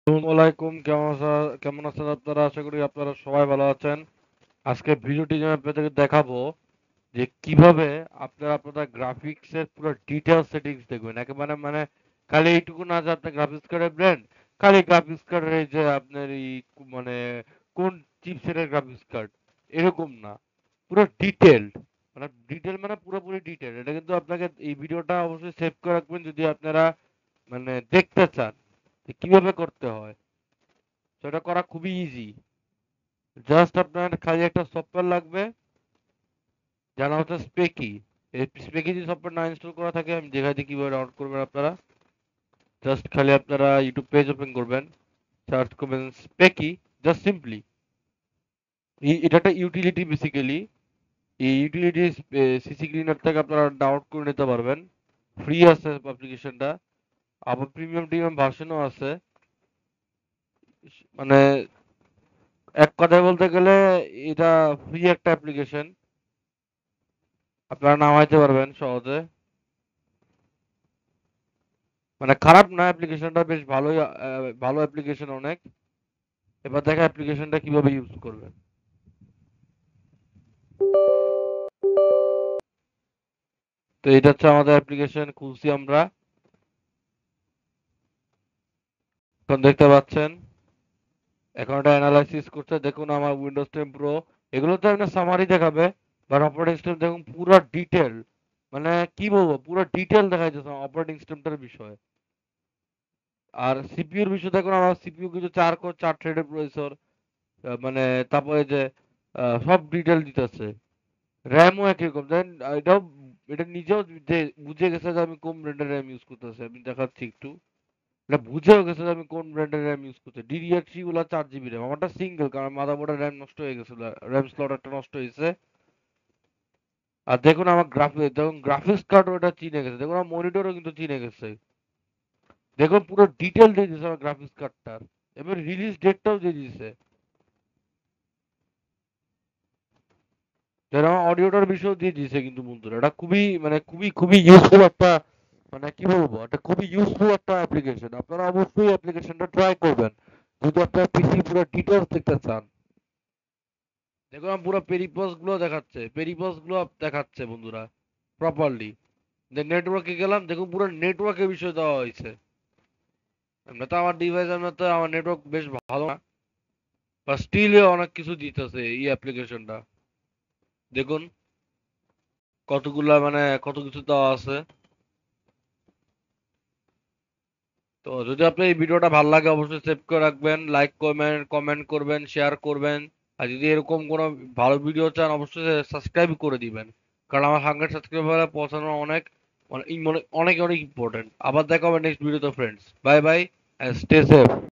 আসসালামু আলাইকুম। কেমন আছেন আপনারা? আশা করি আপনারা সবাই ভালো আছেন। আজকে ভিডিওটি আমি আপনাদেরকে দেখাবো যে কিভাবে আপনারা আপনাদের গ্রাফিক্স এর পুরো ডিটেইলস সেটিংস দেখবেন। একেবারে মানে খালি এইটুকু না যে আপনার গ্রাফিক্স কার্ডের ব্র্যান্ড, খালি গ্রাফিক্স কার্ডের এই যে আপনার মানে কোন চিপসেটের গ্রাফিক্স কার্ড, এরকম না। পুরো ডিটেইলড, মানে ডিটেইল মানে পুরোপুরি ডিটেইল। এটা কিন্তু আপনাকে এই ভিডিওটা অবশ্যই সেভ করে রাখবেন যদি আপনারা মানে দেখতে চান যে কিভাবে করতে হয়। সেটা করা খুবই ইজি। জাস্ট আপনার খালি একটা সফটওয়্যার লাগবে, যার নাম হচ্ছে স্পেকি। এই স্পেকি যদি সফটওয়্যার না ইনস্টল করা থাকে, আমি দেখাই দিই কিভাবে ডাউনলোড করবেন আপনারা। জাস্ট খালি আপনারা ইউটিউব পেজ ওপেন করবেন, সার্চ করবেন স্পেকি, জাস্ট সিম্পলি। এটা একটা ইউটিলিটি বেসিক্যালি। এই ইউটিলিটি সিসি ক্লিনার থেকে আপনারা ডাউনলোড করে নিতে পারবেন। ফ্রি আছে অ্যাপ্লিকেশনটা, আবার প্রিমিয়াম ভার্সনও আছে। মানে এক কথায় বলতে গেলে এটা ফ্রি একটা অ্যাপ্লিকেশন, আপনারা নামাইতে পারবেন সহজে। মানে খারাপ না, অ্যাপ্লিকেশনটা বেশ ভালোই, ভালো অ্যাপ্লিকেশন অনেক। এবার দেখা অ্যাপ্লিকেশনটা কিভাবে ইউজ করবেন। তো এটা হচ্ছে আমাদের অ্যাপ্লিকেশন, খুলছি আমরা। এখন দেখতে পাচ্ছেন, এখন এটা অ্যানালাইসিস করছে। দেখুন আমার উইন্ডোজ 10 প্রো, এগুলো তো একটা সামারি দেখাবে, বাট অপারেটিং সিস্টেম দেখুন পুরো ডিটেল। মানে কি বলবো, পুরো ডিটেল দেখা যাচ্ছে অপারেটিং সিস্টেমটার বিষয়ে। আর সিপিইউর বিষয় দেখুন, আমার সিপিইউ কিন্তু 4 কোর 4 থ্রেডের প্রসেসর। মানে তারপরে যে সব ডিটেল দিতেছে। র্যামও একই রকম দেন। এটা নিজেও যে বুঝে গেছে যে আমি কোন ব্র্যান্ডের র্যাম ইউজ করতেছি। আমি দেখাচ্ছি একটু। এটা বুঝেও গেছে যে আমি কোন ব্র্যান্ডের র্যাম ইউজ করছি। DDR3 গুলা 4 GB র্যাম, আমারটা সিঙ্গেল, কারণ মাদারবোর্ডের র্যাম নষ্ট হয়ে গেছিল, র্যাম স্লট একটা নষ্ট হয়েছে। আর দেখুন আমার গ্রাফিক্স কার্ড ওটা চিনে গেছে, দেখুন আমার মনিটরও কিন্তু চিনে গেছে। দেখুন পুরো ডিটেল দিয়ে দিয়েছে আমার গ্রাফিক্স কার্ডটার। এবার রিলিজ ডেটটাও দিয়ে দিয়েছে। যেন আমার অডিওটার বিষয়েও দিয়ে দিয়েছে কিন্তু বন্ধুরা। এটা খুবই মানে খুবই ইউজফুল একটা, মানে কি বলবো, এটা খুবই ইউজফুল একটা অ্যাপ্লিকেশন। আপনারা অবশ্যই অ্যাপ্লিকেশনটা ট্রাই করবেন যদি আপনার পিসি পুরো ডিটেলস দেখতে চান। দেখুন আমার পুরো পেরিপস গুলো দেখাচ্ছে, বন্ধুরা প্রপারলি। যে নেটওয়ার্কে গেলাম, দেখুন পুরো নেটওয়ার্কের বিষয় দেওয়া হয়েছে। এমনি তো আমার ডিভাইস, এমনি তো আমার নেটওয়ার্ক বেশ ভালো না, বা স্টিল অনেক কিছু দিতেছে এই অ্যাপ্লিকেশনটা। দেখুন কতগুলা মানে কত কিছু দেওয়া আছে। তো যদি আপনার এই ভিডিওটা ভালো লাগে অবশ্যই সেভ করে রাখবেন, লাইক করবেন, কমেন্ট করবেন, শেয়ার করবেন। আর যদি এরকম কোনো ভালো ভিডিও চান অবশ্যই সাবস্ক্রাইব করে দিবেন, কারণ আমার 100 সাবস্ক্রাইবার পৌঁছানো অনেক মানে অনেক অনেক ইম্পর্টেন্ট। আবার দেখা হবে নেক্সট ভিডিওতে friends. Bye bye, stay safe.